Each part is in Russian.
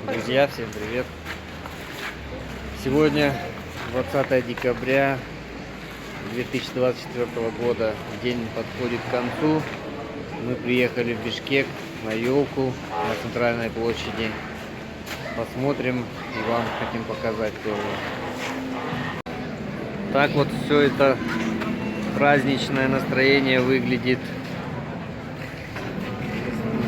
Друзья, всем привет! Сегодня 20 декабря 2024 года. День подходит к концу. Мы приехали в Бишкек на елку на центральной площади. Посмотрим и вам хотим показать тоже. Так вот все это праздничное настроение выглядит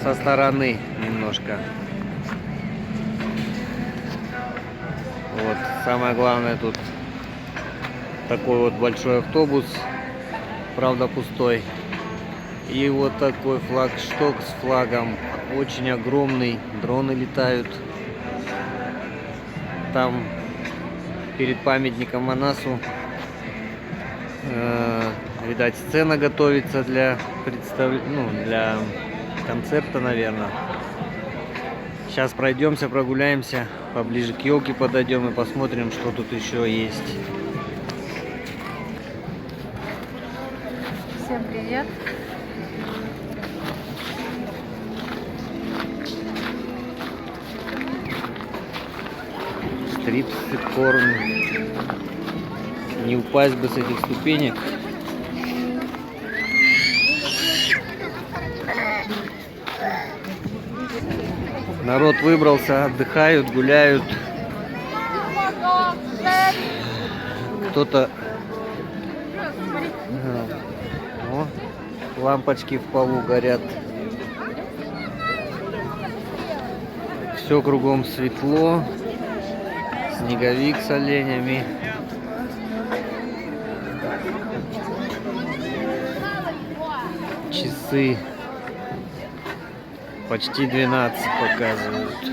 со стороны немножко. Вот, самое главное, тут такой вот большой автобус, правда пустой. И вот такой флагшток с флагом, очень огромный, дроны летают. Там перед памятником Манасу, видать, сцена готовится для для концерта, наверное. Сейчас пройдемся, прогуляемся, поближе к елке подойдем и посмотрим, что тут еще есть. Всем привет! Стрит-корн. Не упасть бы с этих ступенек. Народ выбрался, отдыхают, гуляют. Кто-то... О, лампочки в полу горят. Все кругом светло. Снеговик с оленями. Часы. Почти 12 показывают.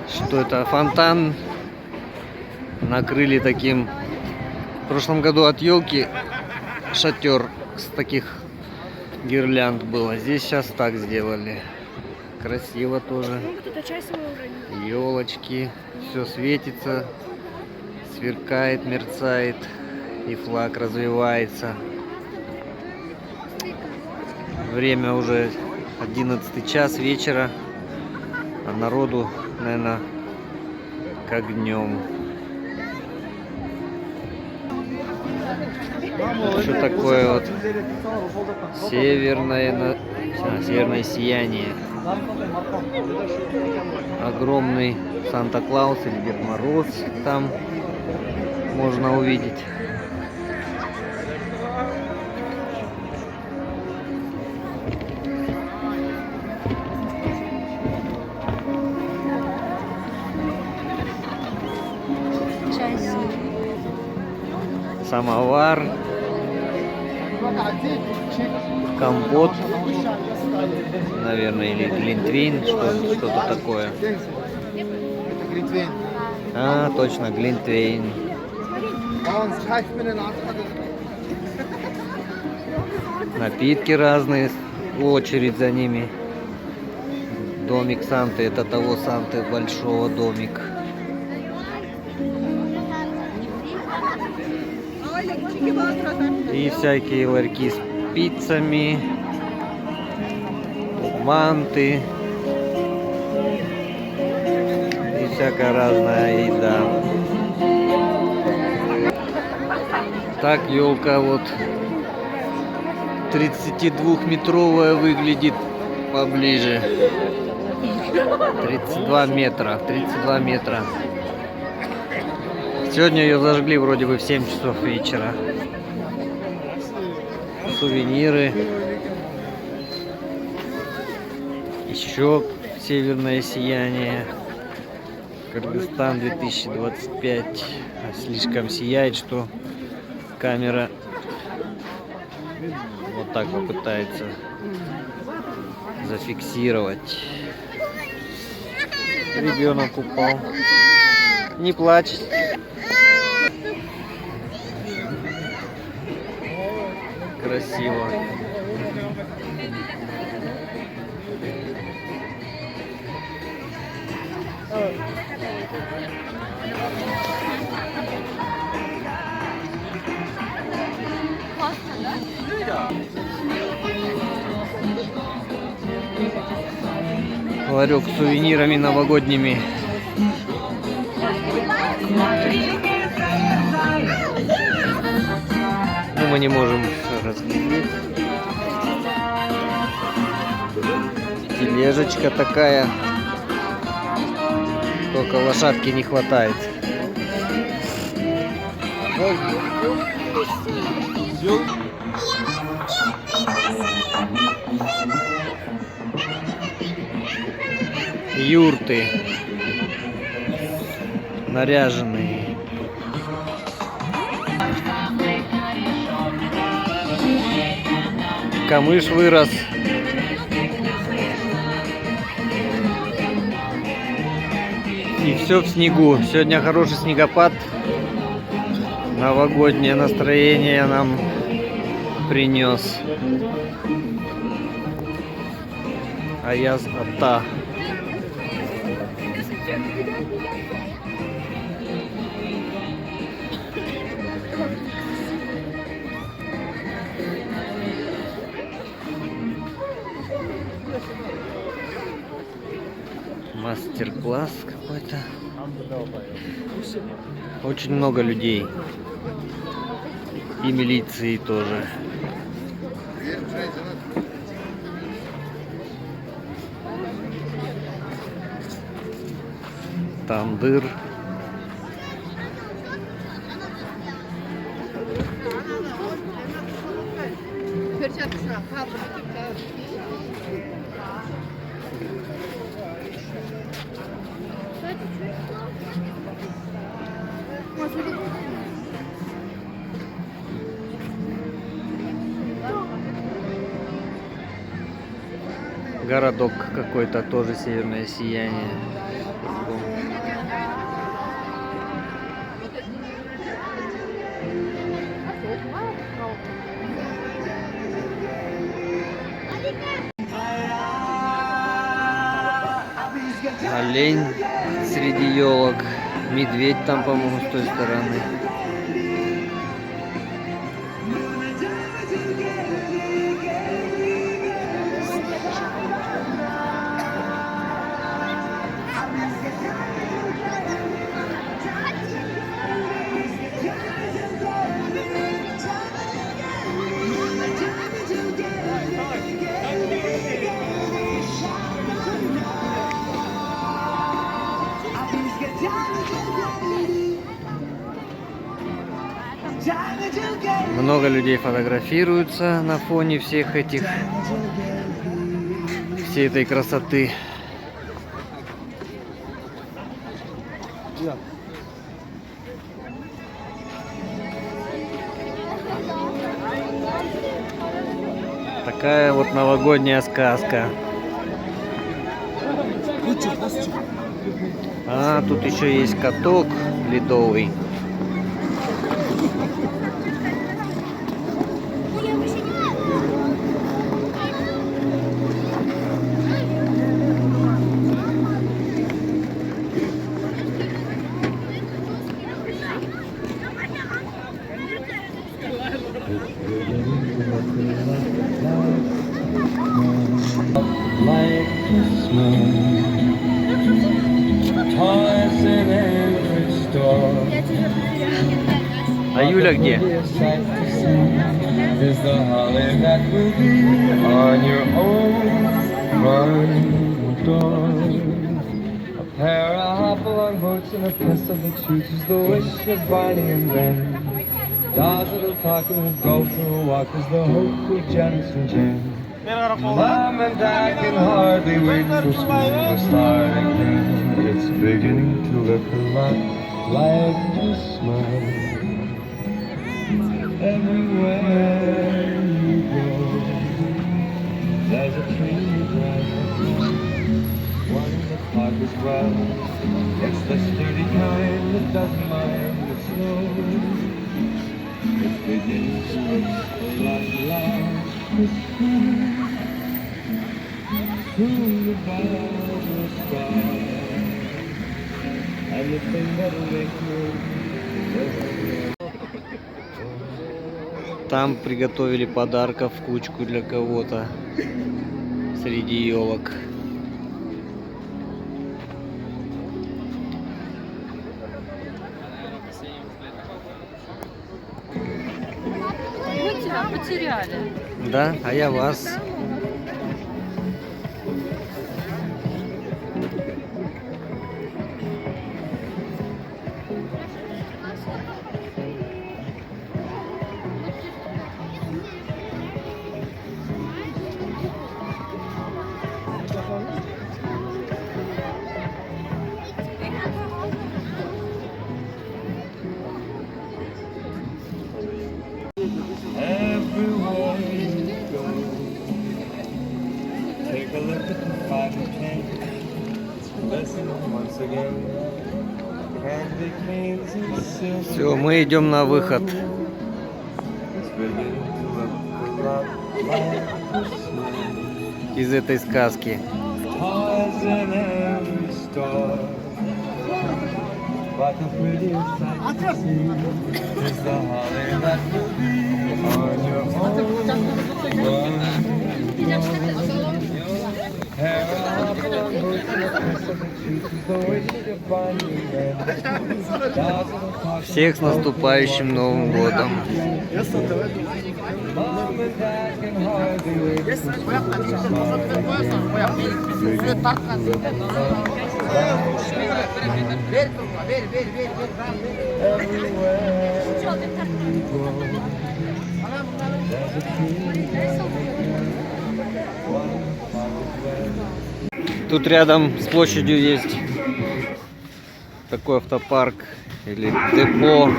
Что это? Фонтан накрыли таким. В прошлом году от елки шатер с таких гирлянд было. Здесь сейчас так сделали. Красиво тоже. Елочки, все светится, сверкает, мерцает, и флаг развивается. Время уже 11 час вечера, а народу, наверное, как днем. Что такое вот северное сияние. Огромный Санта-Клаус или Дед Мороз там можно увидеть. Самовар, компот, наверное, или глинтвейн, что-то такое. А, точно, глинтвейн. Напитки разные, очередь за ними. Домик Санты, это того Санты большого домик. И всякие ларьки с пиццами, манты и всякая разная еда. Так елка вот 32-метровая выглядит поближе. 32 метра. Сегодня ее зажгли вроде бы в 7 часов вечера. Сувениры. Еще северное сияние. Кыргызстан 2025. Слишком сияет, что камера вот так попытается зафиксировать. Ребенок упал. Не плачь. Красиво. Ларек с сувенирами новогодними. Но мы не можем разглядеть. Тележечка такая. Только лошадки не хватает. Юрты наряженные. Камыш вырос. И все в снегу. Сегодня хороший снегопад. Новогоднее настроение нам принес. Аяз Ата. Мастер-класс какой-то. Очень много людей. И милиции тоже. Тандыр. Городок какой-то, тоже северное сияние. Олень среди елок, медведь там, по-моему, с той стороны. Много людей фотографируются на фоне всей этой красоты. Такая вот новогодняя сказка. А, тут еще есть каток ледовый. А Юля где? Mom and Dad can hardly wait for school to start again. It's beginning to look a lot like Christmas. Everywhere you go, there's a tree branch. One in the park as well. It's the sturdy kind that doesn't mind the snow. It's beginning to look a lot like Christmas. Soon the boughs will start, anything that'll make you. Там приготовили подарков в кучку для кого-то среди елок. Мы тебя потеряли. Да, а я вас. Everywhere you go, take a look at the 5 and 10. Listen once again. Candy canes and silver. Все, мы идем на выход. It's beginning to look a lot like Christmas. Из этой сказки. Toys in every store. But the prettiest sight to see is the holly that will be on your home. Всех с наступающим Новым годом. Тут рядом с площадью есть такой автопарк или депо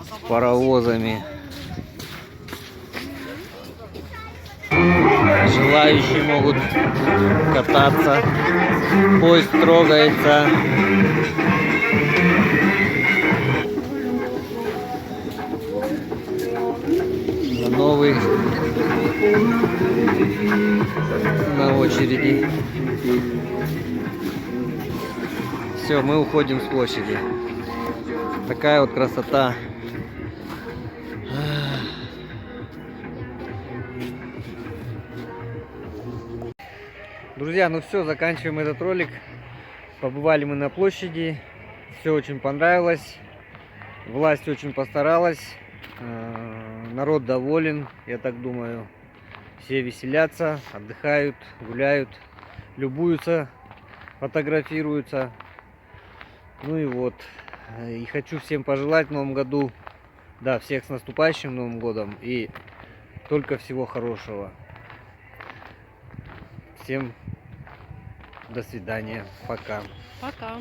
с паровозами. Желающие могут кататься. Поезд трогается. Новый на очереди. Все, мы уходим с площади. Такая вот красота. Друзья, ну все, заканчиваем этот ролик. Побывали мы на площади. Все очень понравилось. Власть очень постаралась. Народ доволен, я так думаю. Все веселятся, отдыхают, гуляют, любуются, фотографируются. Ну и вот. И хочу всем пожелать в новом году, да, всех с наступающим Новым годом и только всего хорошего. Всем до свидания. Пока. Пока.